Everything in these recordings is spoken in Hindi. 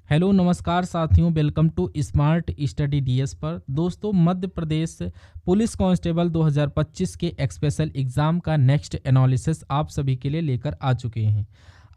हेलो नमस्कार साथियों, welcome to smart study DS पर। दोस्तों, मध्य प्रदेश पुलिस कांस्टेबल 2025 के स्पेशल एग्ज़ाम का नेक्स्ट एनालिसिस आप सभी के लिए लेकर आ चुके हैं।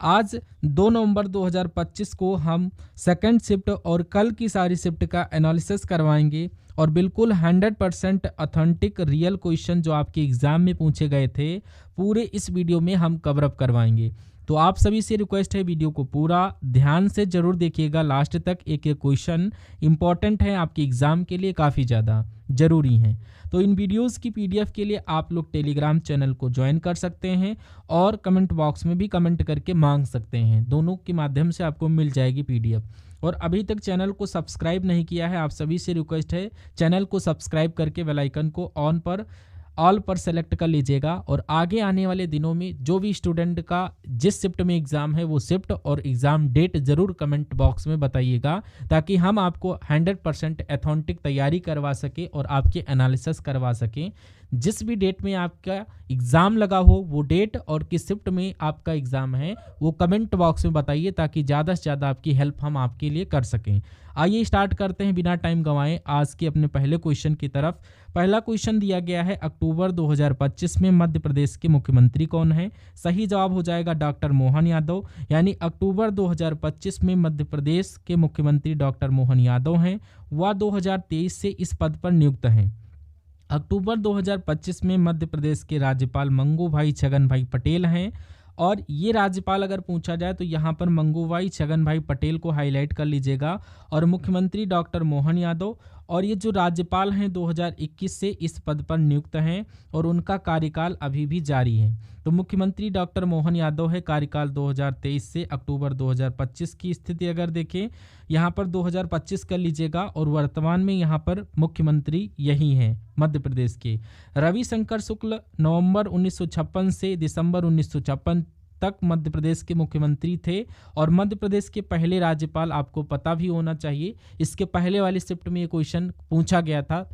आज 2 नवंबर 2025 को हम सेकंड शिफ्ट और कल की सारी शिफ्ट का एनालिसिस करवाएंगे और बिल्कुल 100% ऑथेंटिक रियल क्वेश्चन जो आपके एग्ज़ाम में पूछे गए थे, पूरे इस वीडियो में हम कवर अप करवाएंगे। तो आप सभी से रिक्वेस्ट है, वीडियो को पूरा ध्यान से जरूर देखिएगा लास्ट तक। एक एक क्वेश्चन इंपॉर्टेंट है आपके एग्जाम के लिए, काफ़ी ज़्यादा ज़रूरी है। तो इन वीडियोस की पीडीएफ के लिए आप लोग टेलीग्राम चैनल को ज्वाइन कर सकते हैं और कमेंट बॉक्स में भी कमेंट करके मांग सकते हैं। दोनों के माध्यम से आपको मिल जाएगी पीडीएफ। और अभी तक चैनल को सब्सक्राइब नहीं किया है, आप सभी से रिक्वेस्ट है चैनल को सब्सक्राइब करके बेल आइकन को ऑल पर सेलेक्ट कर लीजिएगा। और आगे आने वाले दिनों में जो भी स्टूडेंट का जिस शिफ्ट में एग्ज़ाम है वो शिफ्ट और एग्ज़ाम डेट ज़रूर कमेंट बॉक्स में बताइएगा, ताकि हम आपको 100% ऑथेंटिक तैयारी करवा सकें और आपके एनालिसिस करवा सकें। जिस भी डेट में आपका एग्ज़ाम लगा हो वो डेट और किस शिफ्ट में आपका एग्ज़ाम है वो कमेंट बॉक्स में बताइए, ताकि ज़्यादा से ज़्यादा आपकी हेल्प हम आपके लिए कर सकें। आइए स्टार्ट करते हैं बिना टाइम गंवाए आज के अपने पहले क्वेश्चन की तरफ। पहला क्वेश्चन दिया गया है, अक्टूबर 2025 में मध्य प्रदेश के मुख्यमंत्री कौन है? सही जवाब हो जाएगा डॉक्टर मोहन यादव। यानी अक्टूबर 2025 में मध्य प्रदेश के मुख्यमंत्री डॉक्टर मोहन यादव हैं। वह 2023 से इस पद पर नियुक्त हैं। अक्टूबर 2025 में मध्य प्रदेश के राज्यपाल मंगू भाई छगन भाई पटेल हैं। और ये राज्यपाल अगर पूछा जाए तो यहाँ पर मंगू भाई छगन भाई पटेल को हाईलाइट कर लीजिएगा और मुख्यमंत्री डॉक्टर मोहन यादव। और ये जो राज्यपाल हैं 2021 से इस पद पर नियुक्त हैं और उनका कार्यकाल अभी भी जारी है। तो मुख्यमंत्री डॉक्टर मोहन यादव है, कार्यकाल 2023 से अक्टूबर 2025 की स्थिति अगर देखें यहाँ पर 2025 कर लीजिएगा। और वर्तमान में यहाँ पर मुख्यमंत्री यही हैं मध्य प्रदेश के। रविशंकर शुक्ल नवंबर 1956 से दिसंबर 1956 तक मध्य प्रदेश के मुख्यमंत्री थे और मध्य प्रदेश के पहले राज्यपाल, आपको पता भी होना चाहिए। इसके पहले वाली शिफ्ट में ये क्वेश्चन पूछा गया था,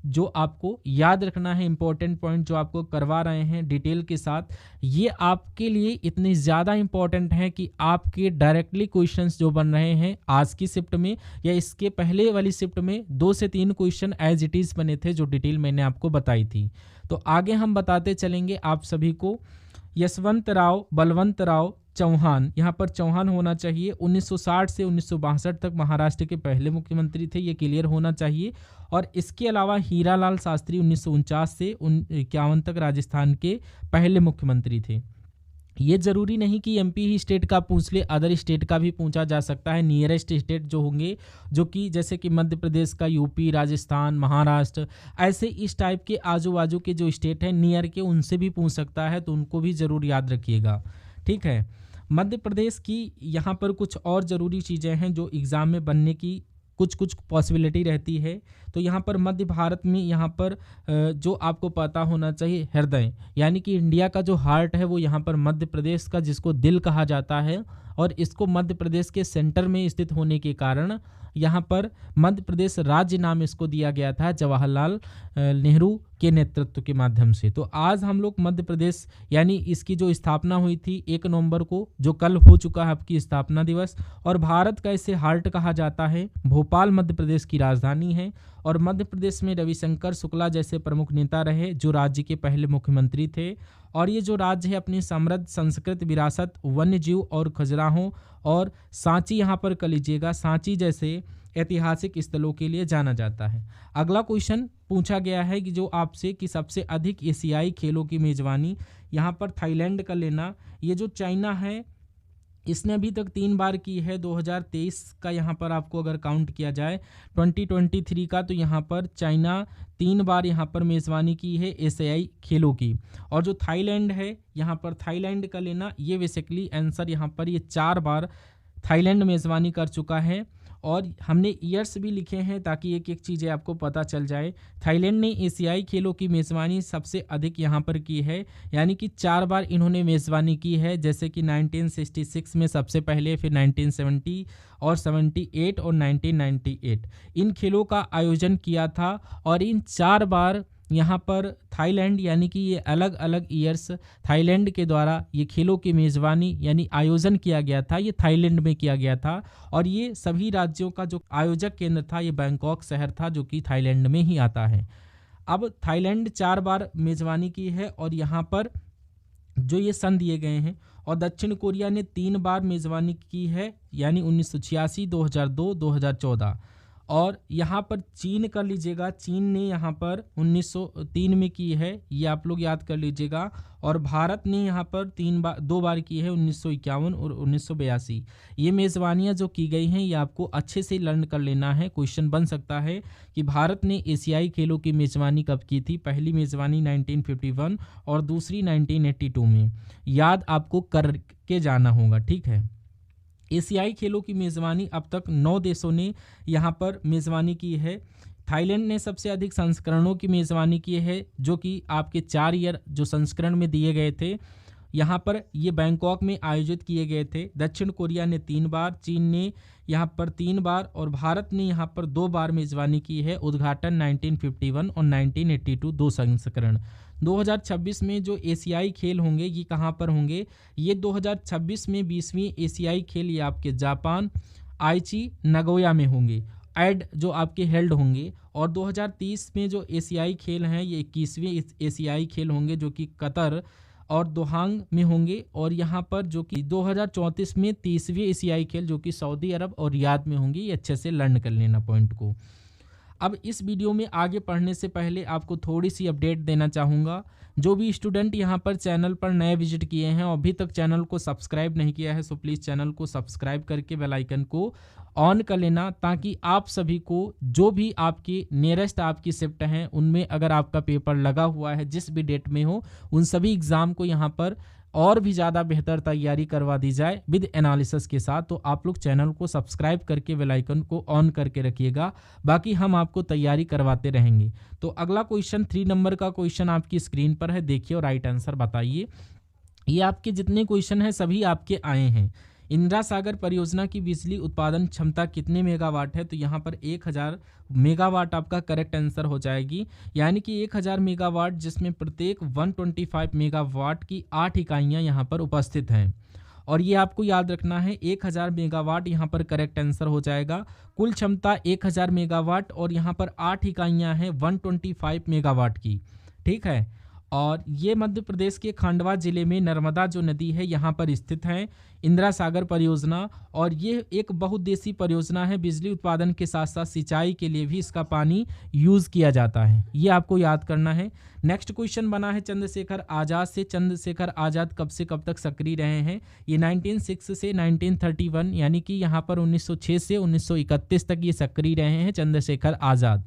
जो आपको याद रखना है। इंपॉर्टेंट पॉइंट जो आपको करवा रहे हैं डिटेल के साथ, ये आपके लिए इतने ज़्यादा इंपॉर्टेंट हैं कि आपके डायरेक्टली क्वेश्चंस जो बन रहे हैं आज की शिफ्ट में या इसके पहले वाली शिफ्ट में 2 से 3 क्वेश्चन एज इट इज़ बने थे, जो डिटेल मैंने आपको बताई थी। तो आगे हम बताते चलेंगे आप सभी को। यशवंत राव बलवंत राव चौहान, यहाँ पर चौहान होना चाहिए। 1960 से 1962 तक महाराष्ट्र के पहले मुख्यमंत्री थे, ये क्लियर होना चाहिए। और इसके अलावा हीरालाल शास्त्री 1949 से 1951 तक राजस्थान के पहले मुख्यमंत्री थे। ये जरूरी नहीं कि एमपी ही स्टेट का पूछ ले, अदर स्टेट का भी पूछा जा सकता है। नियरेस्ट स्टेट जो होंगे, जो कि जैसे कि मध्य प्रदेश का यूपी, राजस्थान, महाराष्ट्र, ऐसे इस टाइप के आजू बाजू के जो स्टेट हैं नियर के, उनसे भी पूछ सकता है, तो उनको भी ज़रूर याद रखिएगा। ठीक है, मध्य प्रदेश की यहाँ पर कुछ और ज़रूरी चीज़ें हैं जो एग्ज़ाम में बनने की कुछ पॉसिबिलिटी रहती है। तो यहाँ पर मध्य भारत में यहाँ पर जो आपको पता होना चाहिए, हृदय यानी कि इंडिया का जो हार्ट है वो यहाँ पर मध्य प्रदेश का, जिसको दिल कहा जाता है। और इसको मध्य प्रदेश के सेंटर में स्थित होने के कारण यहाँ पर मध्य प्रदेश राज्य नाम इसको दिया गया था जवाहरलाल नेहरू के नेतृत्व के माध्यम से। तो आज हम लोग मध्य प्रदेश, यानी इसकी जो स्थापना हुई थी 1 नवंबर को, जो कल हो चुका है आपकी स्थापना दिवस। और भारत का इसे हार्ट कहा जाता है। भोपाल मध्य प्रदेश की राजधानी है। और मध्य प्रदेश में रविशंकर शुक्ला जैसे प्रमुख नेता रहे, जो राज्य के पहले मुख्यमंत्री थे। और ये जो राज्य है अपनी समृद्ध संस्कृत विरासत, वन्य जीव और खजुराहों और सांची, यहाँ पर कर लीजिएगा, सांची जैसे ऐतिहासिक स्थलों के लिए जाना जाता है। अगला क्वेश्चन पूछा गया है कि जो आपसे कि सबसे अधिक एशियाई खेलों की मेजबानी यहाँ पर थाईलैंड का लेना। ये जो चाइना है इसने अभी तक 3 बार की है। 2023 का यहाँ पर आपको अगर काउंट किया जाए 2023 का, तो यहाँ पर चाइना 3 बार यहाँ पर मेज़बानी की है एशियाई खेलों की। और जो थाईलैंड है यहाँ पर थाईलैंड का लेना, ये बेसिकली आंसर यहाँ पर ये 4 बार थाईलैंड मेज़बानी कर चुका है। और हमने ईयर्स भी लिखे हैं ताकि एक एक चीज़ें आपको पता चल जाए। थाईलैंड ने एशियाई खेलों की मेज़बानी सबसे अधिक यहाँ पर की है, यानी कि 4 बार इन्होंने मेज़बानी की है। जैसे कि 1966 में सबसे पहले, फिर 1970 और 78 और 1998 इन खेलों का आयोजन किया था। और इन 4 बार यहाँ पर थाईलैंड, यानी कि ये अलग अलग ईयर्स थाईलैंड के द्वारा ये खेलों की मेज़बानी यानी आयोजन किया गया था, ये थाईलैंड में किया गया था। और ये सभी राज्यों का जो आयोजक केंद्र था ये बैंकॉक शहर था, जो कि थाईलैंड में ही आता है। अब थाईलैंड 4 बार मेज़बानी की है और यहाँ पर जो ये सन दिए गए हैं। और दक्षिण कोरिया ने 3 बार मेज़बानी की है, यानी 1986, 2002, 2014। और यहाँ पर चीन कर लीजिएगा, चीन ने यहाँ पर 1903 में की है, ये आप लोग याद कर लीजिएगा। और भारत ने यहाँ पर 2 बार की है, 1951 और 1982। ये मेज़बानियाँ जो की गई हैं ये आपको अच्छे से लर्न कर लेना है। क्वेश्चन बन सकता है कि भारत ने एशियाई खेलों की मेज़बानी कब की थी। पहली मेज़बानी 1951 और दूसरी 1982 में। याद आपको करके जाना होगा, ठीक है। एशियाई खेलों की मेज़बानी अब तक 9 देशों ने यहाँ पर मेज़बानी की है। थाईलैंड ने सबसे अधिक संस्करणों की मेज़बानी की है, जो कि आपके 4 ईयर जो संस्करण में दिए गए थे यहाँ पर ये बैंकॉक में आयोजित किए गए थे। दक्षिण कोरिया ने 3 बार, चीन ने यहाँ पर 3 बार और भारत ने यहाँ पर 2 बार मेज़बानी की है। उद्घाटन 1951 और 1982 2 संस्करण। 2026 में जो एशियाई खेल होंगे ये कहाँ पर होंगे, ये 2026 में 20वीं एशियाई खेल ये आपके जापान आइची नगोया में होंगे, जो आपके हेल्ड होंगे। और 2030 में जो एशियाई खेल हैं ये 21वें एशियाई खेल होंगे, जो कि कतर और दोहांग में होंगे। और यहाँ पर जो कि 2034 में 30वें एशियाई खेल जो कि सऊदी अरब और रियाद में होंगे। ये अच्छे से लर्न कर लेना पॉइंट को। अब इस वीडियो में आगे पढ़ने से पहले आपको थोड़ी सी अपडेट देना चाहूँगा। जो भी स्टूडेंट यहाँ पर चैनल पर नए विजिट किए हैं और अभी तक चैनल को सब्सक्राइब नहीं किया है, सो प्लीज़ चैनल को सब्सक्राइब करके बेल आइकन को ऑन कर लेना, ताकि आप सभी को जो भी आपकी नियरेस्ट आपकी शिफ्ट हैं उनमें अगर आपका पेपर लगा हुआ है जिस भी डेट में हो, उन सभी एग्ज़ाम को यहाँ पर और भी ज़्यादा बेहतर तैयारी करवा दी जाए विद एनालिसिस के साथ। तो आप लोग चैनल को सब्सक्राइब करके बेल आइकन को ऑन करके रखिएगा, बाकी हम आपको तैयारी करवाते रहेंगे। तो अगला क्वेश्चन 3 नंबर का क्वेश्चन आपकी स्क्रीन पर है, देखिए और राइट आंसर बताइए। ये आपके जितने क्वेश्चन हैं सभी आपके आए हैं। इंदिरा सागर परियोजना की बिजली उत्पादन क्षमता कितने मेगावाट है, तो यहाँ पर 1000 मेगावाट आपका करेक्ट आंसर हो जाएगी। यानी कि 1000 मेगावाट, जिसमें प्रत्येक 125 मेगावाट की 8 इकाइयाँ यहाँ पर उपस्थित हैं। और ये आपको याद रखना है, 1000 मेगावाट यहाँ पर करेक्ट आंसर हो जाएगा। कुल क्षमता 1000 मेगावाट और यहाँ पर 8 इकाइयाँ हैं 125 मेगावाट की, ठीक है। और ये मध्य प्रदेश के खंडवा जिले में नर्मदा जो नदी है यहाँ पर स्थित है इंदिरा सागर परियोजना। और ये एक बहुउद्देशीय परियोजना है, बिजली उत्पादन के साथ साथ सिंचाई के लिए भी इसका पानी यूज़ किया जाता है, ये आपको याद करना है। नेक्स्ट क्वेश्चन बना है चंद्रशेखर आज़ाद से। चंद्रशेखर आज़ाद कब से कब तक सक्रिय रहे हैं, ये 1906 से 1931, यानी कि यहाँ पर 1906 से 1931 तक ये सक्रिय रहे हैं चंद्रशेखर आज़ाद।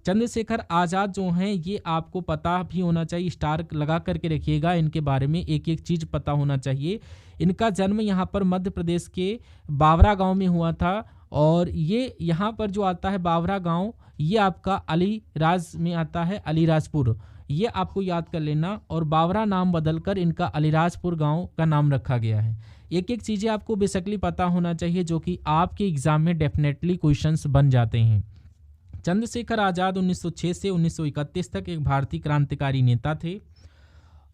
चंद्रशेखर आज़ाद जो हैं ये आपको पता भी होना चाहिए, स्टार लगा करके रखिएगा, इनके बारे में एक एक चीज़ पता होना चाहिए। इनका जन्म यहाँ पर मध्य प्रदेश के बावरा गांव में हुआ था। और ये यहाँ पर जो आता है बावरा गांव, ये आपका अलीराज में आता है, अलीराजपुर, ये आपको याद कर लेना। और बावरा नाम बदलकर इनका अलीराजपुर गांव का नाम रखा गया है। एक एक चीज़ें आपको बेसिकली पता होना चाहिए, जो कि आपके एग्जाम में डेफिनेटली क्वेश्चंस बन जाते हैं। चंद्रशेखर आज़ाद 1906 से 1931 तक एक भारतीय क्रांतिकारी नेता थे,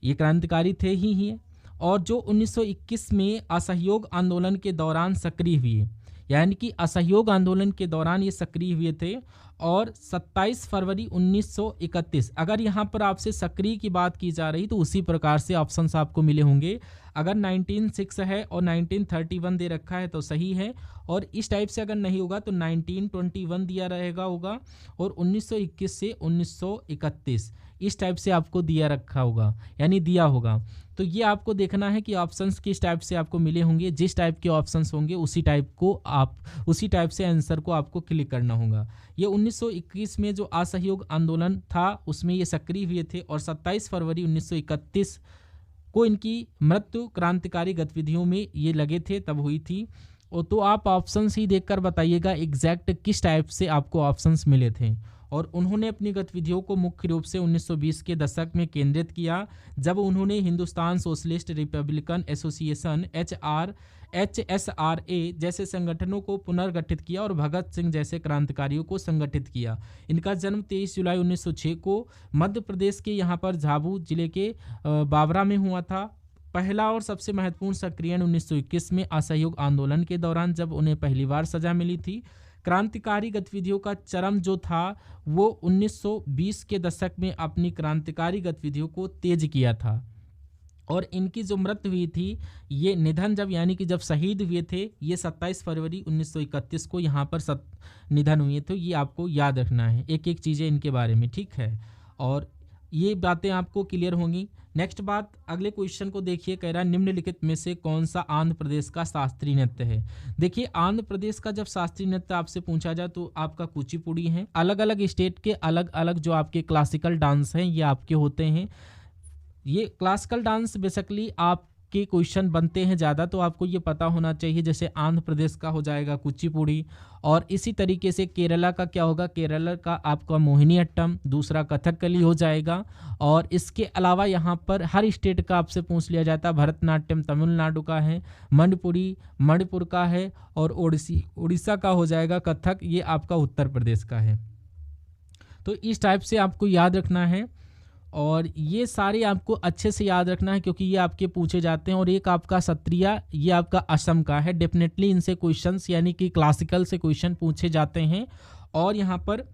ये क्रांतिकारी थे ही और जो 1921 में असहयोग आंदोलन के दौरान सक्रिय हुए, यानी कि असहयोग आंदोलन के दौरान ये सक्रिय हुए थे। और 27 फरवरी 1931, अगर यहाँ पर आपसे सक्रिय की बात की जा रही तो उसी प्रकार से ऑप्शंस आपको मिले होंगे। अगर 1906 है और 1931 दे रखा है तो सही है, और इस टाइप से अगर नहीं होगा तो 1921 दिया रहेगा होगा, और 1921 से 1931 इस टाइप से आपको दिया रखा होगा, यानी दिया होगा। तो ये आपको देखना है कि ऑप्शंस किस टाइप से आपको मिले होंगे, जिस टाइप के ऑप्शंस होंगे उसी टाइप से आंसर को आपको क्लिक करना होगा। ये 1921 में जो असहयोग आंदोलन था उसमें ये सक्रिय हुए थे, और 27 फरवरी 1931 को इनकी मृत्यु क्रांतिकारी गतिविधियों में ये लगे थे, तब हुई थी। और तो आप ऑप्शंस ही देखकर बताइएगा एग्जैक्ट किस टाइप से आपको ऑप्शंस मिले थे। और उन्होंने अपनी गतिविधियों को मुख्य रूप से 1920 के दशक में केंद्रित किया, जब उन्होंने Hindustan socialist Republican association HSRA जैसे संगठनों को पुनर्गठित किया और भगत सिंह जैसे क्रांतिकारियों को संगठित किया। इनका जन्म 23 जुलाई 1906 को मध्य प्रदेश के यहाँ पर झाबू जिले के बावरा में हुआ था। पहला और सबसे महत्वपूर्ण सक्रियण 1921 में असहयोग आंदोलन के दौरान, जब उन्हें पहली बार सजा मिली थी। क्रांतिकारी गतिविधियों का चरम जो था वो 1920 के दशक में अपनी क्रांतिकारी गतिविधियों को तेज किया था। और इनकी जो मृत्यु हुई थी, ये निधन जब यानी कि जब शहीद हुए थे, ये 27 फरवरी 1931 को यहाँ पर निधन हुए थे। ये आपको याद रखना है, एक एक चीज़ें इनके बारे में, ठीक है। और ये बातें आपको क्लियर होंगी। नेक्स्ट बात, अगले क्वेश्चन को देखिए, कह रहा है निम्नलिखित में से कौन सा आंध्र प्रदेश का शास्त्रीय नृत्य है। देखिए, आंध्र प्रदेश का जब शास्त्रीय नृत्य आपसे पूछा जाए तो आपका कुचिपुड़ी है। अलग अलग स्टेट के अलग अलग जो आपके क्लासिकल डांस हैं ये आपके होते हैं। ये क्लासिकल डांस बेसिकली आपके क्वेश्चन बनते हैं ज़्यादा, तो आपको ये पता होना चाहिए। जैसे आंध्र प्रदेश का हो जाएगा कुचिपुड़ी, और इसी तरीके से केरला का क्या होगा, केरला का आपका मोहिनीअट्टम, दूसरा कथकली हो जाएगा। और इसके अलावा यहाँ पर हर स्टेट का आपसे पूछ लिया जाता है। भरतनाट्यम तमिलनाडु का है, मणिपुरी मणिपुर का है, और उड़ीसा का हो जाएगा कथक, ये आपका उत्तर प्रदेश का है। तो इस टाइप से आपको याद रखना है, और ये सारे आपको अच्छे से याद रखना है क्योंकि ये आपके पूछे जाते हैं। और एक आपका सत्रिया, ये आपका असम का है। डेफिनेटली इनसे क्वेश्चंस यानी कि क्लासिकल से क्वेश्चन पूछे जाते हैं। और यहाँ पर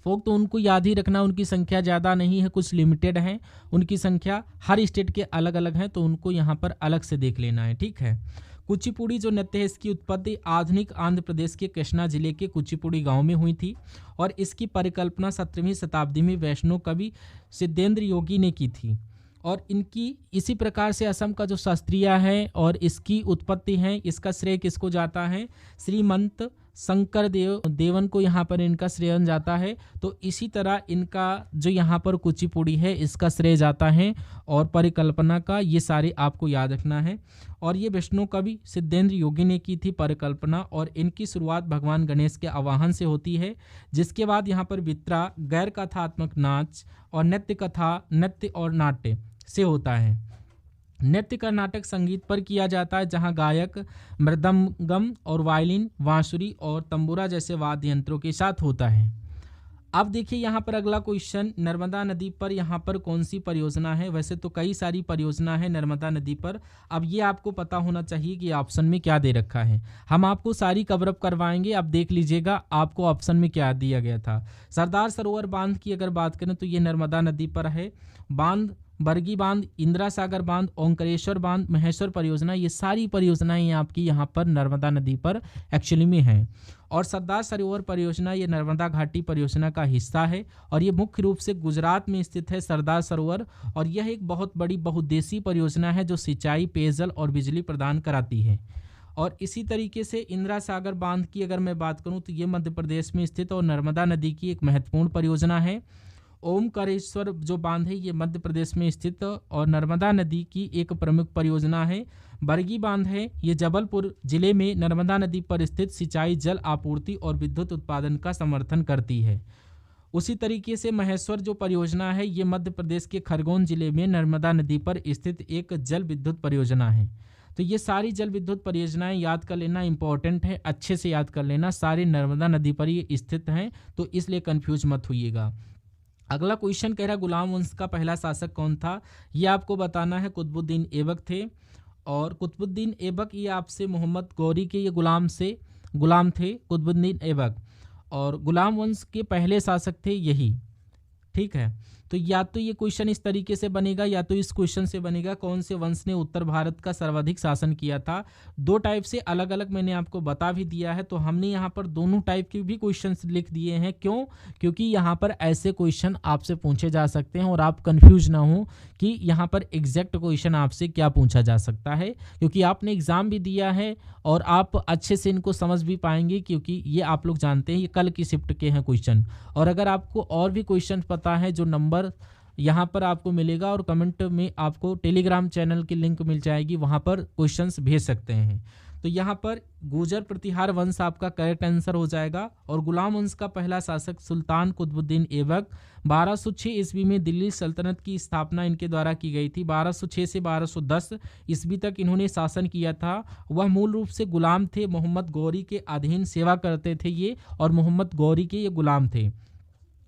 फोक तो उनको याद ही रखना, उनकी संख्या ज़्यादा नहीं है, कुछ लिमिटेड हैं उनकी संख्या, हर स्टेट के अलग अलग हैं, तो उनको यहाँ पर अलग से देख लेना है, ठीक है। कुचिपुड़ी जो नृत्य है, इसकी उत्पत्ति आधुनिक आंध्र प्रदेश के कृष्णा जिले के कुचिपुड़ी गांव में हुई थी, और इसकी परिकल्पना 17वीं शताब्दी में वैष्णव कवि सिद्धेंद्र योगी ने की थी। और इनकी इसी प्रकार से असम का जो शास्त्रीय है और इसकी उत्पत्ति है, इसका श्रेय किसको जाता है, श्रीमंत शंकर देवन को यहाँ पर इनका श्रेय जाता है। तो इसी तरह इनका जो यहाँ पर कुचिपुड़ी है इसका श्रेय जाता है, और परिकल्पना का ये सारे आपको याद रखना है। और ये वैष्णव कवि सिद्धेंद्र योगी ने की थी परिकल्पना, और इनकी शुरुआत भगवान गणेश के आवाहन से होती है। जिसके बाद यहाँ पर वितरा, गैर कथात्मक नाच और नृत्य और नाट्य से होता है। नृत्य का नाटक संगीत पर किया जाता है, जहां गायक मृदंगम और वायलिन, बांसुरी और तंबूरा जैसे वाद्य यंत्रों के साथ होता है। अब देखिए यहाँ पर अगला क्वेश्चन, नर्मदा नदी पर यहाँ पर कौन सी परियोजना है। वैसे तो कई सारी परियोजना है नर्मदा नदी पर। अब ये आपको पता होना चाहिए कि ऑप्शन में क्या दे रखा है। हम आपको सारी कवरअप करवाएंगे, अब देख लीजिएगा आपको ऑप्शन में क्या दिया गया था। सरदार सरोवर बांध की अगर बात करें तो ये नर्मदा नदी पर है। बांध, बरगी बांध, इंदिरा सागर बांध, ओंकारेश्वर बांध, महेश्वर परियोजना, ये सारी परियोजनाएं आपकी यहाँ पर नर्मदा नदी पर एक्चुअली में हैं। और सरदार सरोवर परियोजना ये नर्मदा घाटी परियोजना का हिस्सा है, और ये मुख्य रूप से गुजरात में स्थित है सरदार सरोवर। और यह एक बहुत बड़ी बहुउद्देशीय परियोजना है जो सिंचाई, पेयजल और बिजली प्रदान कराती है। और इसी तरीके से इंदिरा सागर बांध की अगर मैं बात करूँ तो ये मध्य प्रदेश में स्थित और नर्मदा नदी की एक महत्वपूर्ण परियोजना है। ओमकारेश्वर जो बांध है ये मध्य प्रदेश में स्थित और नर्मदा नदी की एक प्रमुख परियोजना है। बरगी बांध है, ये जबलपुर जिले में नर्मदा नदी पर स्थित सिंचाई, जल आपूर्ति और विद्युत उत्पादन का समर्थन करती है। उसी तरीके से महेश्वर जो परियोजना है ये मध्य प्रदेश के खरगोन जिले में नर्मदा नदी पर स्थित एक जल विद्युत परियोजना है। तो ये सारी जल विद्युत परियोजनाएं याद कर लेना इंपॉर्टेंट है, अच्छे से याद कर लेना, सारे नर्मदा नदी पर ये स्थित हैं, तो इसलिए कंफ्यूज मत होइएगा। अगला क्वेश्चन कह रहा है गुलाम वंश का पहला शासक कौन था। ये आपको बताना है, कुतुबुद्दीन ऐबक थे। और कुतुबुद्दीन ऐबक ये आपसे मोहम्मद गौरी के ये गुलाम थे कुतुबुद्दीन ऐबक, और गुलाम वंश के पहले शासक थे यही, ठीक है। तो या तो ये क्वेश्चन इस तरीके से बनेगा या तो इस क्वेश्चन से बनेगा, कौन से वंश ने उत्तर भारत का सर्वाधिक शासन किया था। दो टाइप से अलग अलग मैंने आपको बता भी दिया है, तो हमने यहाँ पर दोनों टाइप के भी क्वेश्चंस लिख दिए हैं। क्यों? क्योंकि यहाँ पर ऐसे क्वेश्चन आपसे पूछे जा सकते हैं और आप कंफ्यूज ना हो कि यहाँ पर एग्जैक्ट क्वेश्चन आपसे क्या पूछा जा सकता है, क्योंकि आपने एग्जाम भी दिया है और आप अच्छे से इनको समझ भी पाएंगे, क्योंकि ये आप लोग जानते हैं ये कल की शिफ्ट के हैं क्वेश्चन। और अगर आपको और भी क्वेश्चन पता है, जो नंबर यहाँ पर आपको मिलेगा और कमेंट में आपको टेलीग्राम चैनल की लिंक मिल जाएगी, वहाँ पर क्वेश्चंस भेज सकते हैं। तो यहाँ पर गुर्जर प्रतिहार वंश आपका करेक्ट आंसर हो जाएगा। और गुलाम वंश का पहला शासक सुल्तान कुतुबुद्दीन ऐबक 1206 ईस्वी में दिल्ली सल्तनत की स्थापना इनके द्वारा की गई थी। 1206 से 1210 ईस्वी तक इन्होंने शासन किया था। वह मूल रूप से गुलाम थे, मोहम्मद गौरी के अधीन सेवा करते थे ये, और मोहम्मद गौरी के ये गुलाम थे।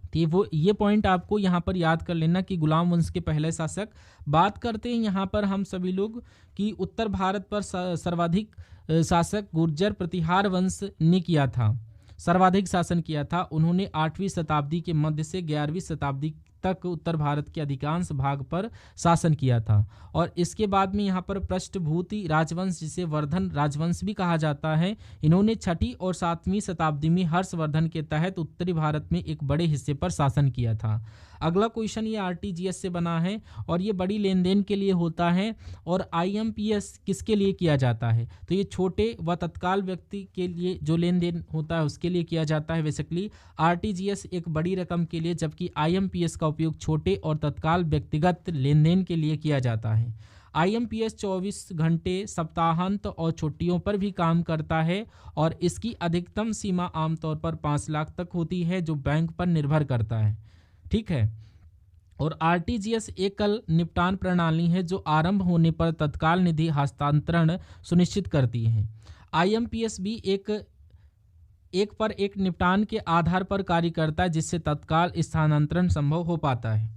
तो वो ये पॉइंट आपको यहाँ पर याद कर लेना कि गुलाम वंश के पहले शासक। बात करते हैं यहाँ पर हम सभी लोग कि उत्तर भारत पर सर्वाधिक शासक गुर्जर प्रतिहार वंश ने किया था, सर्वाधिक शासन किया था। उन्होंने 8वीं शताब्दी के मध्य से 11वीं शताब्दी तक उत्तर भारत के अधिकांश भाग पर शासन किया था। और इसके बाद में यहाँ पर पृष्ठभूति राजवंश, जिसे वर्धन राजवंश भी कहा जाता है, इन्होंने 6वीं और 7वीं शताब्दी में हर्षवर्धन के तहत उत्तरी भारत में एक बड़े हिस्से पर शासन किया था। अगला क्वेश्चन ये आरटीजीएस से बना है और ये बड़ी लेन देन के लिए होता है। और आईएमपीएस किसके लिए किया जाता है? तो ये छोटे व तत्काल व्यक्ति के लिए जो लेन देन होता है उसके लिए किया जाता है। बेसिकली आरटीजीएस एक बड़ी रकम के लिए, जबकि आईएमपीएस का उपयोग छोटे और तत्काल व्यक्तिगत लेन देन के लिए किया जाता है। आईएमपीएस 24 घंटे सप्ताहांत और छुट्टियों पर भी काम करता है और इसकी अधिकतम सीमा आमतौर पर 5 लाख तक होती है, जो बैंक पर निर्भर करता है। ठीक है। और आरटीजीएस एकल निपटान प्रणाली है जो आरंभ होने पर तत्काल निधि हस्तांतरण सुनिश्चित करती है। आईएमपीएस भी एक पर एक निपटान के आधार पर कार्य करता है, जिससे तत्काल स्थानांतरण संभव हो पाता है।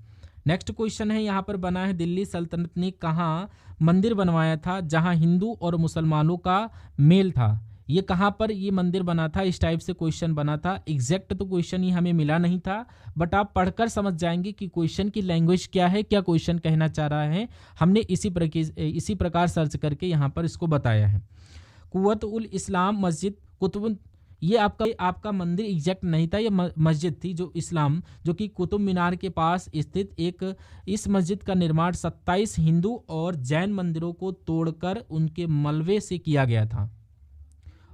नेक्स्ट क्वेश्चन है यहाँ पर बना है, दिल्ली सल्तनत ने कहाँ मंदिर बनवाया था जहाँ हिंदू और मुसलमानों का मेल था? ये कहाँ पर ये मंदिर बना था? इस टाइप से क्वेश्चन बना था। एग्जैक्ट तो क्वेश्चन ये हमें मिला नहीं था, बट आप पढ़कर समझ जाएंगे कि क्वेश्चन की लैंग्वेज क्या है, क्या क्वेश्चन कहना चाह रहा है। हमने इसी प्रकार सर्च करके यहाँ पर इसको बताया है। कुव्वत उल इस्लाम मस्जिद कुतुब, ये आपका मंदिर एग्जैक्ट नहीं था, ये मस्जिद थी जो कि कुतुब मीनार के पास स्थित एक। इस मस्जिद का निर्माण 27 हिंदू और जैन मंदिरों को तोड़कर उनके मलबे से किया गया था।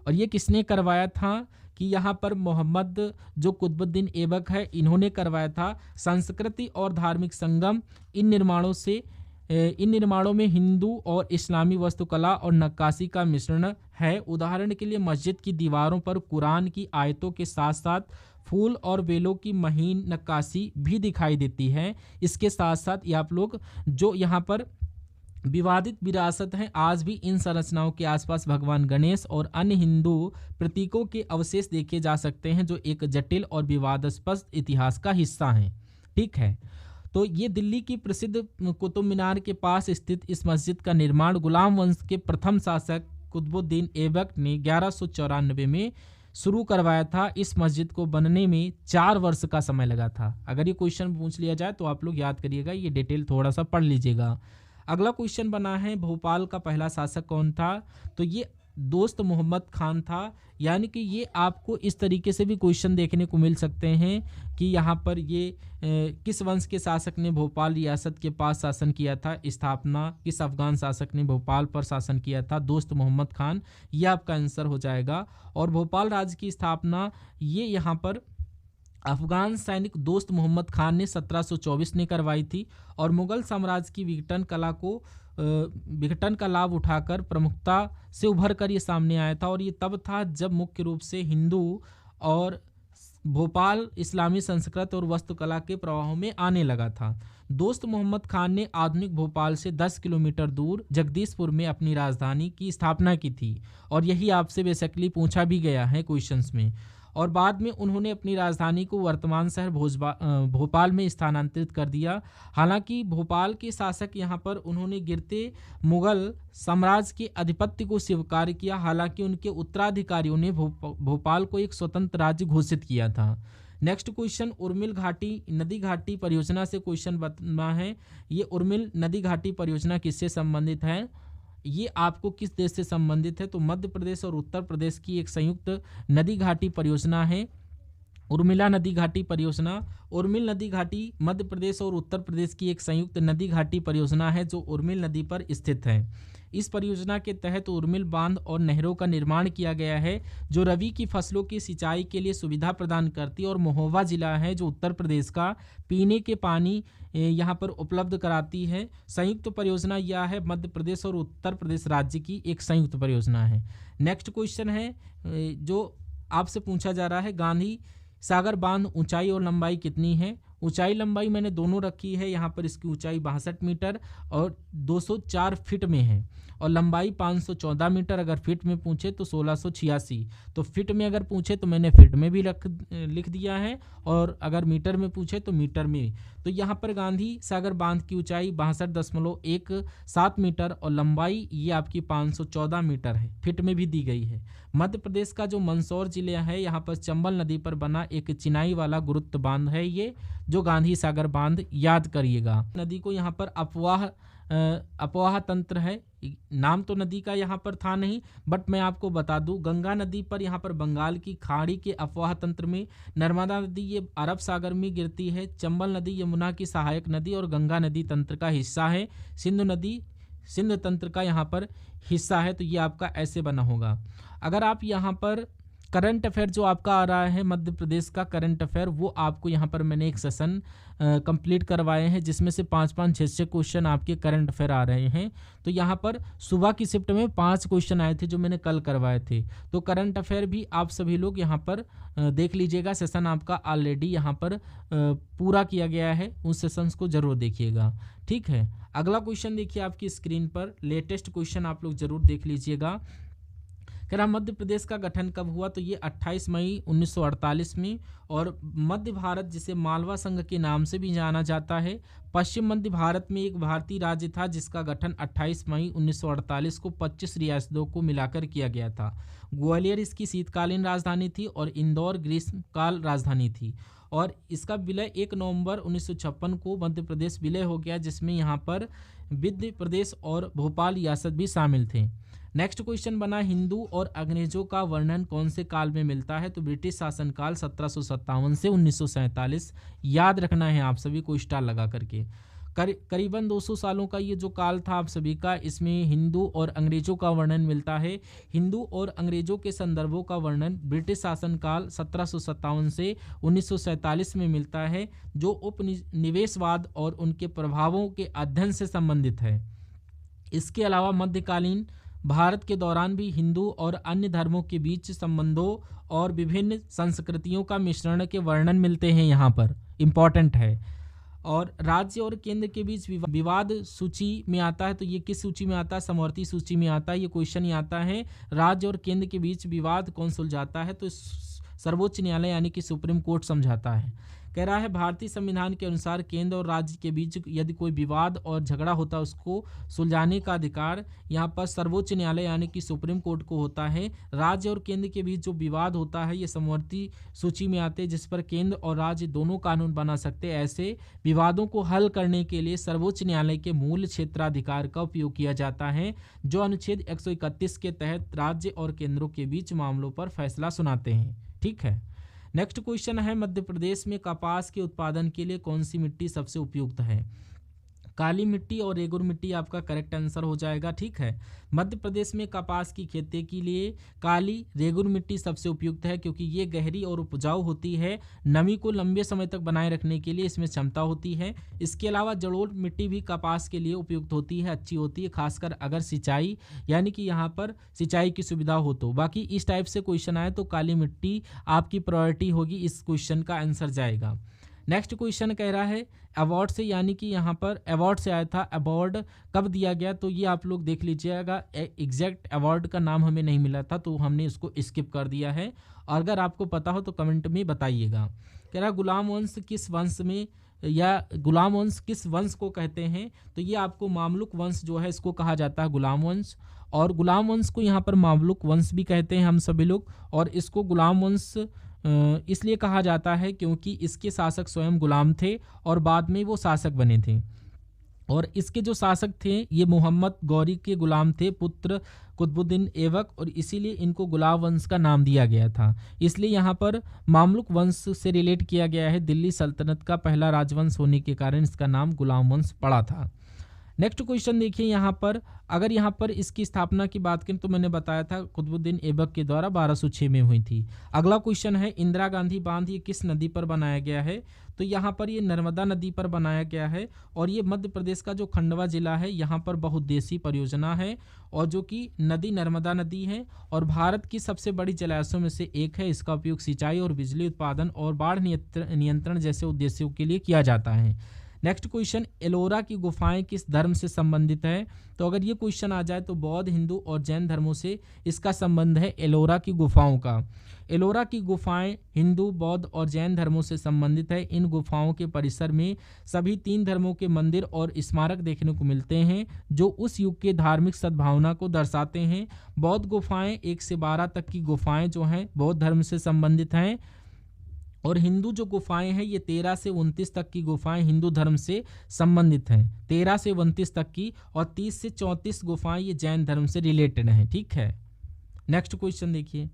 और ये किसने करवाया था? कि यहाँ पर मोहम्मद जो कुतुबुद्दीन ऐबक है, इन्होंने करवाया था। संस्कृति और धार्मिक संगम इन निर्माणों में हिंदू और इस्लामी वास्तुकला और नक्काशी का मिश्रण है। उदाहरण के लिए मस्जिद की दीवारों पर कुरान की आयतों के साथ साथ फूल और बेलों की महीन नक्काशी भी दिखाई देती है। इसके साथ साथ ये आप लोग जो यहाँ पर विवादित विरासत है, आज भी इन संरचनाओं के आसपास भगवान गणेश और अन्य हिंदू प्रतीकों के अवशेष देखे जा सकते हैं, जो एक जटिल और विवादास्पद इतिहास का हिस्सा हैं। ठीक है। तो ये दिल्ली की प्रसिद्ध कुतुब मीनार के पास स्थित इस मस्जिद का निर्माण गुलाम वंश के प्रथम शासक कुतुबुद्दीन ऐबक ने 1194 में शुरू करवाया था। इस मस्जिद को बनने में 4 वर्ष का समय लगा था। अगर ये क्वेश्चन पूछ लिया जाए तो आप लोग याद करिएगा, ये डिटेल थोड़ा सा पढ़ लीजिएगा। अगला क्वेश्चन बना है, भोपाल का पहला शासक कौन था? तो ये दोस्त मोहम्मद खान था। यानी कि ये आपको इस तरीके से भी क्वेश्चन देखने को मिल सकते हैं कि यहाँ पर ये किस वंश के शासक ने भोपाल रियासत के पास शासन किया था, स्थापना किस अफगान शासक ने भोपाल पर शासन किया था? दोस्त मोहम्मद खान, ये आपका आंसर हो जाएगा। और भोपाल राज्य की स्थापना ये यहाँ पर अफगान सैनिक दोस्त मोहम्मद खान ने 1724 ने करवाई थी। और मुगल साम्राज्य की विघटन का लाभ उठाकर प्रमुखता से उभर कर ये सामने आया था। और ये तब था जब मुख्य रूप से हिंदू और भोपाल इस्लामी संस्कृत और वास्तुकला के प्रवाहों में आने लगा था। दोस्त मोहम्मद खान ने आधुनिक भोपाल से 10 किलोमीटर दूर जगदीशपुर में अपनी राजधानी की स्थापना की थी। और यही आपसे बेसिकली पूछा भी गया है क्वेश्चंस में। और बाद में उन्होंने अपनी राजधानी को वर्तमान शहर भोपाल में स्थानांतरित कर दिया। हालांकि भोपाल के शासक यहाँ पर उन्होंने गिरते मुगल साम्राज्य के आधिपत्य को स्वीकार किया। हालांकि उनके उत्तराधिकारियों ने भोपाल को एक स्वतंत्र राज्य घोषित किया था। नेक्स्ट क्वेश्चन, उर्मिल घाटी नदी घाटी परियोजना से क्वेश्चन बना है। ये उर्मिल नदी घाटी परियोजना किससे संबंधित है? ये आपको किस देश से संबंधित है? तो मध्य प्रदेश और उत्तर प्रदेश की एक संयुक्त नदी घाटी परियोजना है उर्मिला नदी घाटी परियोजना। उर्मिल नदी घाटी मध्य प्रदेश और उत्तर प्रदेश की एक संयुक्त नदी घाटी परियोजना है जो उर्मिल नदी पर स्थित है। इस परियोजना के तहत उर्मिल बांध और नहरों का निर्माण किया गया है जो रबी की फसलों की सिंचाई के लिए सुविधा प्रदान करती है और महोबा जिला है जो उत्तर प्रदेश का पीने के पानी यहाँ पर उपलब्ध कराती है। संयुक्त परियोजना यह है मध्य प्रदेश और उत्तर प्रदेश राज्य की एक संयुक्त परियोजना है। नेक्स्ट क्वेश्चन है जो आपसे पूछा जा रहा है, गांधी सागर बांध ऊंचाई और लंबाई कितनी है? ऊंचाई लंबाई मैंने दोनों रखी है। यहाँ पर इसकी ऊंचाई 62 मीटर और 204 फीट में है और लंबाई 514 मीटर। अगर फीट में पूछे तो 1686। तो फीट में अगर पूछे तो मैंने फीट में भी लिख दिया है और अगर मीटर में पूछे तो मीटर में। तो यहाँ पर गांधी सागर बांध की ऊंचाई 62.17 मीटर और लंबाई ये आपकी 514 मीटर है, फीट में भी दी गई है। मध्य प्रदेश का जो मंदसौर जिला है यहाँ पर चंबल नदी पर बना एक चिनाई वाला गुरुत्व बांध है ये, जो गांधी सागर बांध, याद करिएगा। नदी को यहाँ पर अपवाह तंत्र है, नाम तो नदी का यहाँ पर था नहीं, बट मैं आपको बता दूं गंगा नदी पर यहाँ पर बंगाल की खाड़ी के अपवाह तंत्र में, नर्मदा नदी ये अरब सागर में गिरती है, चंबल नदी यमुना की सहायक नदी और गंगा नदी तंत्र का हिस्सा है, सिंधु नदी सिंध तंत्र का यहाँ पर हिस्सा है। तो ये आपका ऐसे बना होगा। अगर आप यहाँ पर करंट अफेयर जो आपका आ रहा है मध्य प्रदेश का करंट अफेयर, वो आपको यहाँ पर मैंने एक सेशन कंप्लीट करवाए हैं जिसमें से 5-5, 6-6 क्वेश्चन आपके करंट अफेयर आ रहे हैं। तो यहाँ पर सुबह की शिफ्ट में 5 क्वेश्चन आए थे जो मैंने कल करवाए थे। तो करंट अफेयर भी आप सभी लोग यहाँ पर देख लीजिएगा। सेशन आपका ऑलरेडी यहाँ पर पूरा किया गया है, उस सेशंस को जरूर देखिएगा, ठीक है। अगला क्वेश्चन देखिए आपकी स्क्रीन पर, लेटेस्ट क्वेश्चन आप लोग जरूर देख लीजिएगा। कह रहा मध्य प्रदेश का गठन कब हुआ? तो ये 28 मई 1948 में। और मध्य भारत जिसे मालवा संघ के नाम से भी जाना जाता है, पश्चिम मध्य भारत में एक भारतीय राज्य था जिसका गठन 28 मई 1948 को 25 रियासतों को मिलाकर किया गया था। ग्वालियर इसकी शीतकालीन राजधानी थी और इंदौर ग्रीष्मकाल राजधानी थी। और इसका विलय 1 नवंबर 1956 को मध्य प्रदेश विलय हो गया, जिसमें यहाँ पर विध्य प्रदेश और भोपाल रियासत भी शामिल थे। नेक्स्ट क्वेश्चन बना, हिंदू और अंग्रेजों का वर्णन कौन से काल में मिलता है? तो ब्रिटिश शासनकाल 1757 से 1947, याद रखना है आप सभी को स्टार लगा करके। करीबन 200 सालों का ये जो काल था आप सभी का, इसमें हिंदू और अंग्रेजों का वर्णन मिलता है। हिंदू और अंग्रेजों के संदर्भों का वर्णन ब्रिटिश शासनकाल 1757 से 1947 में मिलता है, जो उपनिवेशवाद और उनके प्रभावों के अध्ययन से संबंधित है। इसके अलावा मध्यकालीन भारत के दौरान भी हिंदू और अन्य धर्मों के बीच संबंधों और विभिन्न संस्कृतियों का मिश्रण के वर्णन मिलते हैं, यहाँ पर इम्पॉर्टेंट है। और राज्य और केंद्र के बीच विवाद सूची में आता है, तो ये किस सूची में आता है? समवर्ती सूची में आता है। ये क्वेश्चन ही आता है, राज्य और केंद्र के बीच विवाद कौन सुलझाता है? तो सर्वोच्च न्यायालय यानी कि सुप्रीम कोर्ट समझाता है। कह रहा है भारतीय संविधान के अनुसार केंद्र और राज्य के बीच यदि कोई विवाद और झगड़ा होता है उसको सुलझाने का अधिकार यहाँ पर सर्वोच्च न्यायालय यानी कि सुप्रीम कोर्ट को होता है। राज्य और केंद्र के बीच जो विवाद होता है ये समवर्ती सूची में आते हैं, जिस पर केंद्र और राज्य दोनों कानून बना सकते हैं। ऐसे विवादों को हल करने के लिए सर्वोच्च न्यायालय के मूल क्षेत्राधिकार का उपयोग किया जाता है, जो अनुच्छेद 131 के तहत राज्य और केंद्रों के बीच मामलों पर फैसला सुनाते हैं, ठीक है। नेक्स्ट क्वेश्चन है, मध्य प्रदेश में कपास के उत्पादन के लिए कौन सी मिट्टी सबसे उपयुक्त है? काली मिट्टी और रेगुर मिट्टी आपका करेक्ट आंसर हो जाएगा, ठीक है। मध्य प्रदेश में कपास की खेती के लिए काली रेगुर मिट्टी सबसे उपयुक्त है, क्योंकि ये गहरी और उपजाऊ होती है। नमी को लंबे समय तक बनाए रखने के लिए इसमें क्षमता होती है। इसके अलावा जलोढ़ मिट्टी भी कपास के लिए उपयुक्त होती है, अच्छी होती है, खासकर अगर सिंचाई यानी कि यहाँ पर सिंचाई की सुविधा हो तो। बाकी इस टाइप से क्वेश्चन आए तो काली मिट्टी आपकी प्रायोरिटी होगी, इस क्वेश्चन का आंसर जाएगा। नेक्स्ट क्वेश्चन कह रहा है अवार्ड से, यानी कि यहाँ पर अवार्ड से आया था, अवार्ड कब दिया गया? तो ये आप लोग देख लीजिएगा, एग्जैक्ट अवार्ड का नाम हमें नहीं मिला था तो हमने इसको स्किप कर दिया है। और अगर आपको पता हो तो कमेंट में बताइएगा। कह रहा गुलाम वंश किस वंश में या गुलाम वंश किस वंश को कहते हैं? तो ये आपको मामलुक वंश जो है इसको कहा जाता है गुलाम वंश। और गुलाम वंश को यहाँ पर मामलुक वंश भी कहते हैं हम सभी लोग। और इसको गुलाम वंश इसलिए कहा जाता है क्योंकि इसके शासक स्वयं गुलाम थे और बाद में वो शासक बने थे। और इसके जो शासक थे ये मोहम्मद गौरी के गुलाम थे, पुत्र कुतुबुद्दीन ऐबक, और इसीलिए इनको गुलाम वंश का नाम दिया गया था। इसलिए यहाँ पर मामलुक वंश से रिलेट किया गया है। दिल्ली सल्तनत का पहला राजवंश होने के कारण इसका नाम गुलाम वंश पड़ा था। नेक्स्ट क्वेश्चन देखिए यहाँ पर, अगर यहाँ पर इसकी स्थापना की बात करें तो मैंने बताया था कुतुबुद्दीन ऐबक के द्वारा 1206 में हुई थी। अगला क्वेश्चन है इंदिरा गांधी बांध ये किस नदी पर बनाया गया है, तो यहाँ पर ये नर्मदा नदी पर बनाया गया है और ये मध्य प्रदेश का जो खंडवा जिला है यहाँ पर बहुउद्देशीय परियोजना है और जो कि नदी नर्मदा नदी है और भारत की सबसे बड़ी जलाशयों में से एक है। इसका उपयोग सिंचाई और बिजली उत्पादन और बाढ़ नियंत्रण जैसे उद्देश्यों के लिए किया जाता है। नेक्स्ट क्वेश्चन, एलोरा की गुफाएं किस धर्म से संबंधित है, तो अगर ये क्वेश्चन आ जाए तो बौद्ध, हिंदू और जैन धर्मों से इसका संबंध है एलोरा की गुफाओं का। एलोरा की गुफाएं हिंदू, बौद्ध और जैन धर्मों से संबंधित है। इन गुफाओं के परिसर में सभी 3 धर्मों के मंदिर और स्मारक देखने को मिलते हैं जो उस युग के धार्मिक सद्भावना को दर्शाते हैं। बौद्ध गुफाएं 1 से 12 तक की गुफाएं जो हैं बौद्ध धर्म से संबंधित हैं और हिंदू जो गुफाएं हैं ये 13 से 29 तक की गुफाएं हिंदू धर्म से संबंधित हैं, 13 से 29 तक की, और 30 से 34 गुफाएं ये जैन धर्म से रिलेटेड हैं। ठीक है, नेक्स्ट क्वेश्चन देखिए,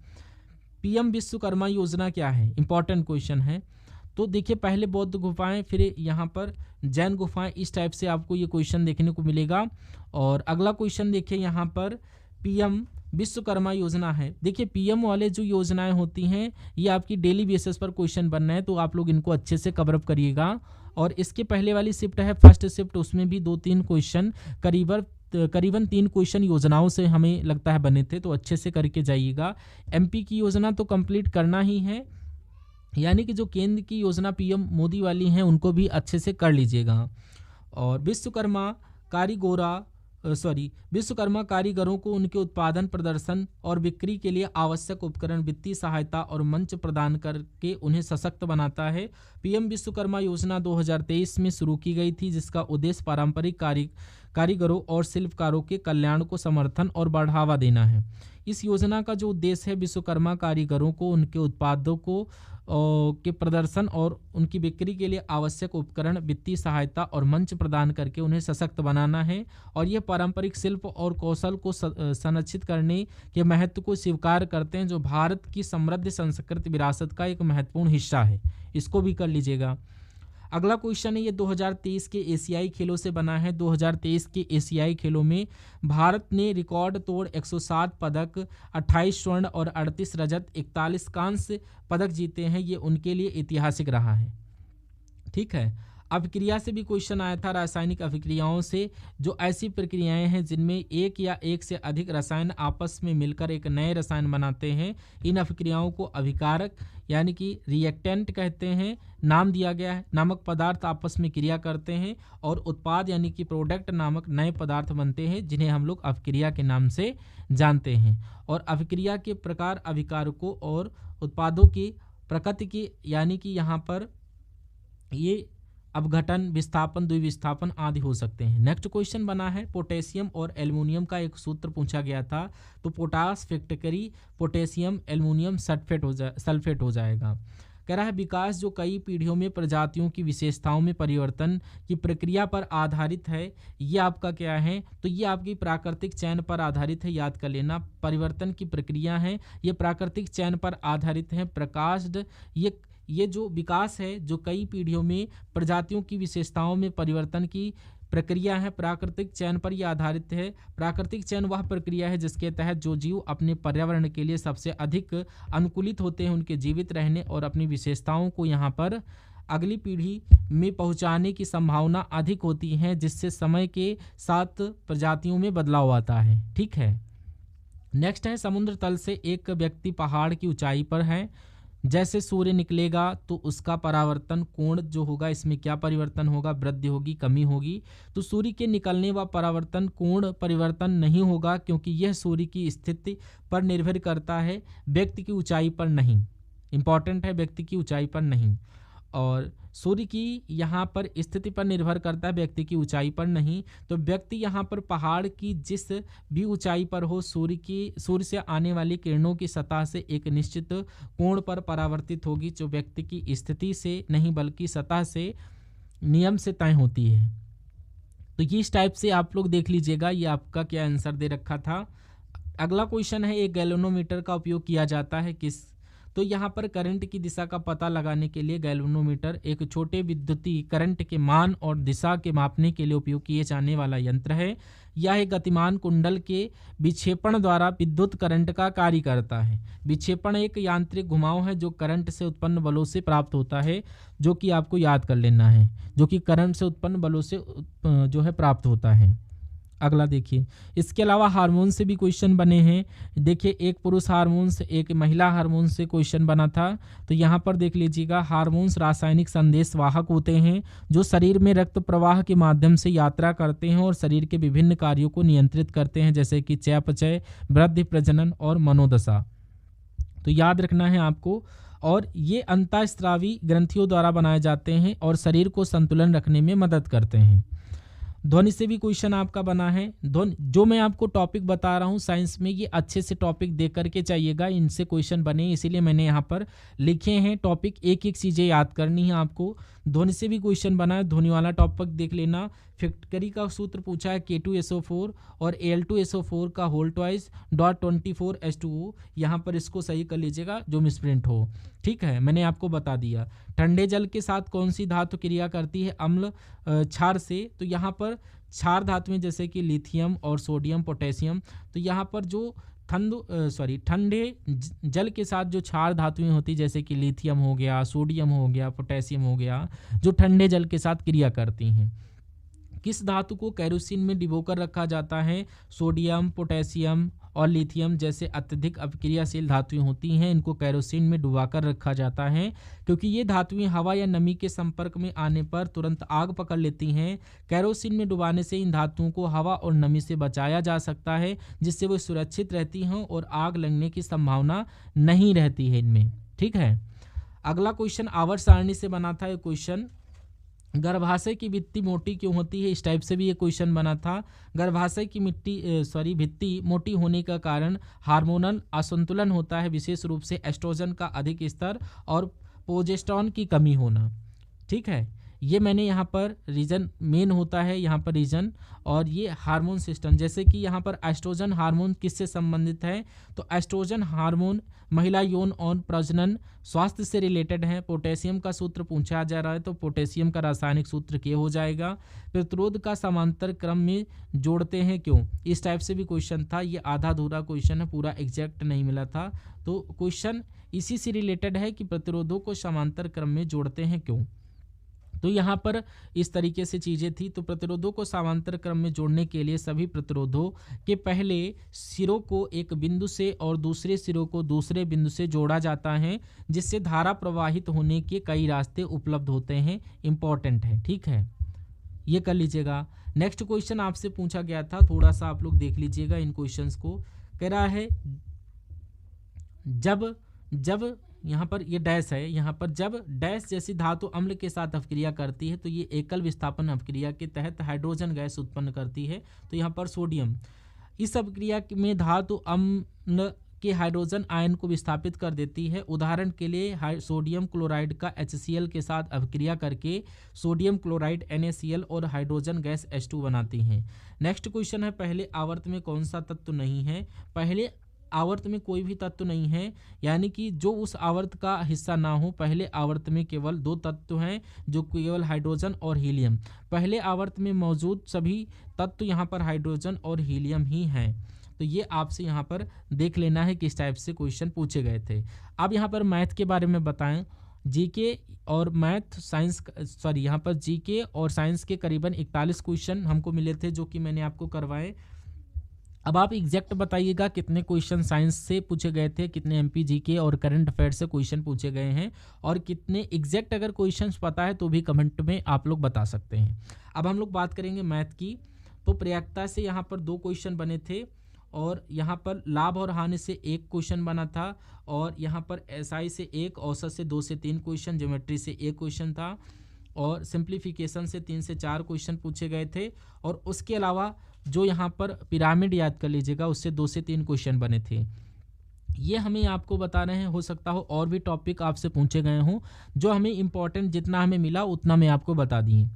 पीएम विश्वकर्मा योजना क्या है, इंपॉर्टेंट क्वेश्चन है। तो देखिए पहले बौद्ध गुफाएं फिर यहाँ पर जैन गुफाएं, इस टाइप से आपको ये क्वेश्चन देखने को मिलेगा। और अगला क्वेश्चन देखिए यहाँ पर पीएम विश्वकर्मा योजना है। देखिए पीएम वाले जो योजनाएं होती हैं ये आपकी डेली बेसिस पर क्वेश्चन बनना है तो आप लोग इनको अच्छे से कवर अप करिएगा। और इसके पहले वाली शिफ्ट है फर्स्ट शिफ्ट, उसमें भी 2-3 क्वेश्चन करीबन 3 क्वेश्चन योजनाओं से हमें लगता है बने थे, तो अच्छे से करके जाइएगा। एमपी की योजना तो कंप्लीट करना ही है, यानी कि जो केंद्र की योजना पीएम मोदी वाली हैं उनको भी अच्छे से कर लीजिएगा। और विश्वकर्मा कारीगरों को उनके उत्पादन, प्रदर्शन और बिक्री के लिए आवश्यक उपकरण, वित्तीय सहायता और मंच प्रदान करके उन्हें सशक्त बनाता है। पीएम विश्वकर्मा योजना 2023 में शुरू की गई थी जिसका उद्देश्य पारंपरिक कारीगरों और शिल्पकारों के कल्याण को समर्थन और बढ़ावा देना है। इस योजना का जो उद्देश्य है विश्वकर्मा कारीगरों को उनके उत्पादों को के प्रदर्शन और उनकी बिक्री के लिए आवश्यक उपकरण, वित्तीय सहायता और मंच प्रदान करके उन्हें सशक्त बनाना है। और ये पारंपरिक शिल्प और कौशल को संरक्षित करने के महत्व को स्वीकार करते हैं जो भारत की समृद्ध सांस्कृतिक विरासत का एक महत्वपूर्ण हिस्सा है। इसको भी कर लीजिएगा। अगला क्वेश्चन है ये 2023 के एशियाई खेलों से बना है। 2023 के एशियाई खेलों में भारत ने रिकॉर्ड तोड़ 107 पदक, 28 स्वर्ण और 38 रजत, 41 कांस्य पदक जीते हैं। ये उनके लिए ऐतिहासिक रहा है। ठीक है, अभिक्रिया से भी क्वेश्चन आया था, रासायनिक अभिक्रियाओं से, जो ऐसी प्रक्रियाएं हैं जिनमें एक या एक से अधिक रसायन आपस में मिलकर एक नए रसायन बनाते हैं। इन अभिक्रियाओं को अभिकारक यानी कि रिएक्टेंट कहते हैं, नाम दिया गया है। नामक पदार्थ आपस में क्रिया करते हैं और उत्पाद यानी कि प्रोडक्ट नामक नए पदार्थ बनते हैं जिन्हें हम लोग अभिक्रिया के नाम से जानते हैं। और अभिक्रिया के प्रकार अभिकारकों और उत्पादों की प्रकृति की यानी कि यहाँ पर ये अपघटन, विस्थापन, द्विविस्थापन आदि हो सकते हैं। नेक्स्ट क्वेश्चन बना है पोटेशियम और एल्युमिनियम का एक सूत्र पूछा गया था, तो potash factory potassium aluminium sulphate हो जाएगा। कह रहा है विकास जो कई पीढ़ियों में प्रजातियों की विशेषताओं में परिवर्तन की प्रक्रिया पर आधारित है, ये आपका क्या है, तो ये आपकी प्राकृतिक चयन पर आधारित है। याद कर लेना, परिवर्तन की प्रक्रिया है ये प्राकृतिक चयन पर आधारित है। प्रकाश्ड ये जो विकास है जो कई पीढ़ियों में प्रजातियों की विशेषताओं में परिवर्तन की प्रक्रिया है, प्राकृतिक चयन पर यह आधारित है। प्राकृतिक चयन वह प्रक्रिया है जिसके तहत जो जीव अपने पर्यावरण के लिए सबसे अधिक अनुकूलित होते हैं उनके जीवित रहने और अपनी विशेषताओं को यहाँ पर अगली पीढ़ी में पहुँचाने की संभावना अधिक होती है, जिससे समय के साथ प्रजातियों में बदलाव आता है। ठीक है, नेक्स्ट है समुद्र तल से एक व्यक्ति पहाड़ की ऊंचाई पर है, जैसे सूर्य निकलेगा तो उसका परावर्तन कोण जो होगा इसमें क्या परिवर्तन होगा, वृद्धि होगी, कमी होगी। तो सूर्य के निकलने व परावर्तन कोण परिवर्तन नहीं होगा क्योंकि यह सूर्य की स्थिति पर निर्भर करता है, व्यक्ति की ऊंचाई पर नहीं। इंपॉर्टेंट है, व्यक्ति की ऊंचाई पर नहीं। और सूर्य की यहाँ पर स्थिति पर निर्भर करता है, व्यक्ति की ऊंचाई पर नहीं। तो व्यक्ति यहाँ पर पहाड़ की जिस भी ऊंचाई पर हो, सूर्य से आने वाली किरणों की सतह से एक निश्चित कोण पर परावर्तित होगी, जो व्यक्ति की स्थिति से नहीं बल्कि सतह से नियम से तय होती है। तो ये इस टाइप से आप लोग देख लीजिएगा, ये आपका क्या आंसर दे रखा था। अगला क्वेश्चन है एक गैल्वेनोमीटर का उपयोग किया जाता है किस, तो यहाँ पर करंट की दिशा का पता लगाने के लिए गैल्वेनोमीटर एक छोटे विद्युतीय करंट के मान और दिशा के मापने के लिए उपयोग किए जाने वाला यंत्र है। यह एक गतिमान कुंडल के विक्षेपण द्वारा विद्युत करंट का कार्य करता है। विक्षेपण एक यांत्रिक घुमाव है जो करंट से उत्पन्न बलों से प्राप्त होता है, जो कि आपको याद कर लेना है, जो कि करंट से उत्पन्न बलों से जो है प्राप्त होता है। अगला देखिए, इसके अलावा हार्मोन से भी क्वेश्चन बने हैं। देखिए, एक पुरुष हार्मोन से एक महिला हार्मोन से क्वेश्चन बना था। तो यहाँ पर देख लीजिएगा, हार्मोन्स रासायनिक संदेश वाहक होते हैं जो शरीर में रक्त प्रवाह के माध्यम से यात्रा करते हैं और शरीर के विभिन्न कार्यों को नियंत्रित करते हैं, जैसे कि चयापचय, वृद्धि, प्रजनन और मनोदशा। तो याद रखना है आपको। और ये अंतःस्रावी ग्रंथियों द्वारा बनाए जाते हैं और शरीर को संतुलन रखने में मदद करते हैं। ध्वनि से भी क्वेश्चन आपका बना है। ध्वनि, जो मैं आपको टॉपिक बता रहा हूँ साइंस में, ये अच्छे से टॉपिक देख करके चाहिएगा, इनसे क्वेश्चन बने, इसीलिए मैंने यहाँ पर लिखे हैं टॉपिक। एक एक चीज़ें याद करनी है आपको। ध्वनि से भी क्वेश्चन बना है, ध्वनि वाला टॉपिक देख लेना। फैक्टरी का सूत्र पूछा है K2SO4 और Al2SO4 का होल ट्वाइस .24H2O। यहाँ पर इसको सही कर लीजिएगा जो मिसप्रिंट हो। ठीक है, मैंने आपको बता दिया। ठंडे जल के साथ कौन सी धातु क्रिया करती है? अम्ल क्षार से। तो यहाँ पर क्षार धातुएं जैसे कि लिथियम और सोडियम, पोटेशियम। तो यहाँ पर जो ठंडे जल के साथ जो क्षार धातुएं होती, जैसे कि लिथियम हो गया, सोडियम हो गया, पोटेशियम हो गया, जो ठंडे जल के साथ क्रिया करती हैं। किस धातु को केरोसिन में डिबोकर रखा जाता है? सोडियम, पोटेशियम और लिथियम जैसे अत्यधिक अपक्रियाशील धातुएं होती हैं, इनको केरोसिन में डुबाकर रखा जाता है, क्योंकि ये धातुएं हवा या नमी के संपर्क में आने पर तुरंत आग पकड़ लेती हैं। केरोसिन में डुबाने से इन धातुओं को हवा और नमी से बचाया जा सकता है, जिससे वो सुरक्षित रहती हैं और आग लगने की संभावना नहीं रहती है इनमें। ठीक है, अगला क्वेश्चन आवर्त सारणी से बना था। ये क्वेश्चन गर्भाशय की भित्ति मोटी क्यों होती है? इस टाइप से भी ये क्वेश्चन बना था। गर्भाशय की भित्ति मोटी होने का कारण हार्मोनल असंतुलन होता है, विशेष रूप से एस्ट्रोजन का अधिक स्तर और प्रोजेस्टेरोन की कमी होना। ठीक है, ये मैंने यहाँ पर रीजन मेन होता है, यहाँ पर रीजन। और ये हार्मोन सिस्टम, जैसे कि यहाँ पर एस्ट्रोजन हार्मोन किससे संबंधित है? तो एस्ट्रोजन हार्मोन महिला यौन और प्रजनन स्वास्थ्य से रिलेटेड है। पोटेशियम का सूत्र पूछा जा रहा है, तो पोटेशियम का रासायनिक सूत्र क्या हो जाएगा? प्रतिरोध का समांतर क्रम में जोड़ते हैं क्यों? इस टाइप से भी क्वेश्चन था। ये आधा अधूरा क्वेश्चन है, पूरा एग्जैक्ट नहीं मिला था। तो क्वेश्चन इसी से रिलेटेड है कि प्रतिरोधों को समांतर क्रम में जोड़ते हैं क्यों। तो यहाँ पर इस तरीके से चीज़ें थी। तो प्रतिरोधों को समांतर क्रम में जोड़ने के लिए सभी प्रतिरोधों के पहले सिरों को एक बिंदु से और दूसरे सिरों को दूसरे बिंदु से जोड़ा जाता है, जिससे धारा प्रवाहित होने के कई रास्ते उपलब्ध होते हैं। इंपॉर्टेंट है, ठीक है, ये कर लीजिएगा। नेक्स्ट क्वेश्चन आपसे पूछा गया था, थोड़ा सा आप लोग देख लीजिएगा इन क्वेश्चंस को। कह रहा है जब यहाँ पर ये डैश है, यहाँ पर जब डैश जैसी धातु अम्ल के साथ अपक्रिया करती है तो ये एकल विस्थापन अपक्रिया के तहत हाइड्रोजन गैस उत्पन्न करती है। तो यहाँ पर सोडियम, इस अपक्रिया में धातु अम्ल के हाइड्रोजन आयन को विस्थापित कर देती है। उदाहरण के लिए सोडियम क्लोराइड का HCl के साथ अपक्रिया करके सोडियम क्लोराइड NaCl और हाइड्रोजन गैस H2 बनाती हैं। नेक्स्ट क्वेश्चन है, पहले आवर्त में कौन सा तत्व नहीं है? पहले आवर्त में कोई भी तत्व नहीं है, यानी कि जो उस आवर्त का हिस्सा ना हो। पहले आवर्त में केवल 2 तत्व हैं, जो केवल हाइड्रोजन और हीलियम। पहले आवर्त में मौजूद सभी तत्व यहाँ पर हाइड्रोजन और हीलियम ही हैं। तो ये आपसे यहाँ पर देख लेना है किस टाइप से क्वेश्चन पूछे गए थे। अब यहाँ पर मैथ के बारे में बताएं। जीके और मैथ साइंस यहाँ पर जीके और साइंस के करीबन 41 क्वेश्चन हमको मिले थे, जो कि मैंने आपको करवाए। अब आप एग्जैक्ट बताइएगा कितने क्वेश्चन साइंस से पूछे गए थे, कितने MP जीके और करंट अफेयर से क्वेश्चन पूछे गए हैं, और कितने एग्जैक्ट अगर क्वेश्चंस पता है तो भी कमेंट में आप लोग बता सकते हैं। अब हम लोग बात करेंगे मैथ की। तो प्रयागता से यहाँ पर 2 क्वेश्चन बने थे, और यहाँ पर लाभ और हानि से 1 क्वेश्चन बना था, और यहाँ पर SI से 1, औसत से 2 से 3 क्वेश्चन, ज्योमेट्री से 1 क्वेश्चन था, और सिंप्लीफिकेशन से 3 से 4 क्वेश्चन पूछे गए थे। और उसके अलावा जो यहाँ पर पिरामिड याद कर लीजिएगा, उससे 2 से 3 क्वेश्चन बने थे। ये हमें आपको बता रहे हैं, हो सकता हो और भी टॉपिक आपसे पूछे गए हों, जो हमें इम्पोर्टेंट जितना हमें मिला उतना मैं आपको बता दिए।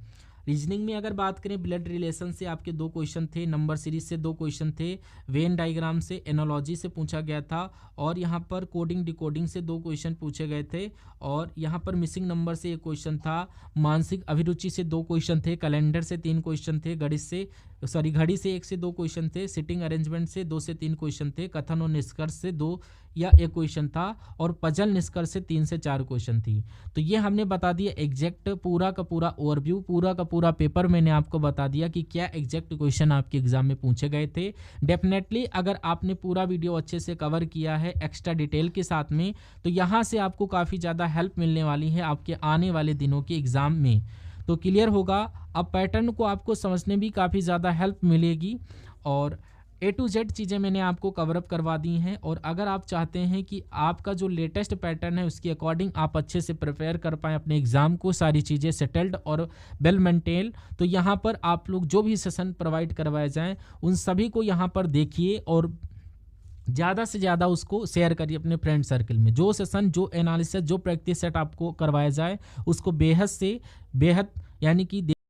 रीजनिंग में अगर बात करें, ब्लड रिलेशन से आपके 2 क्वेश्चन थे, नंबर सीरीज से 2 क्वेश्चन थे, वेन डायग्राम से, एनोलॉजी से पूछा गया था, और यहाँ पर कोडिंग डिकोडिंग से 2 क्वेश्चन पूछे गए थे, और यहाँ पर मिसिंग नंबर से 1 क्वेश्चन था, मानसिक अभिरुचि से 2 क्वेश्चन थे, कैलेंडर से 3 क्वेश्चन थे, घड़ी से 1 से 2 क्वेश्चन थे, सिटिंग अरेंजमेंट से 2 से 3 क्वेश्चन थे, कथन और निष्कर्ष से 2 या 1 क्वेश्चन था, और पजल निष्कर्ष से 3 से 4 क्वेश्चन थी। तो ये हमने बता दिया एग्जैक्ट पूरा का पूरा ओवरव्यू, पूरा का पूरा पेपर मैंने आपको बता दिया कि क्या एग्जैक्ट क्वेश्चन आपके एग्जाम में पूछे गए थे। डेफिनेटली अगर आपने पूरा वीडियो अच्छे से कवर किया है एक्स्ट्रा डिटेल के साथ में, तो यहाँ से आपको काफ़ी ज़्यादा हेल्प मिलने वाली है आपके आने वाले दिनों के एग्ज़ाम में। तो क्लियर होगा, अब पैटर्न को आपको समझने भी काफ़ी ज़्यादा हेल्प मिलेगी, और A to Z चीज़ें मैंने आपको कवरअप करवा दी हैं। और अगर आप चाहते हैं कि आपका जो लेटेस्ट पैटर्न है उसके अकॉर्डिंग आप अच्छे से प्रिपेयर कर पाएँ अपने एग्ज़ाम को, सारी चीज़ें सेटल्ड और वेल मेंटेन, तो यहाँ पर आप लोग जो भी सेशन प्रोवाइड करवाए जाएँ उन सभी को यहाँ पर देखिए और ज़्यादा से ज़्यादा उसको शेयर करिए अपने फ्रेंड सर्कल में। जो सेशन, जो एनालिसिस, जो प्रैक्टिस सेट आपको करवाया जाए उसको बेहद से बेहद यानी कि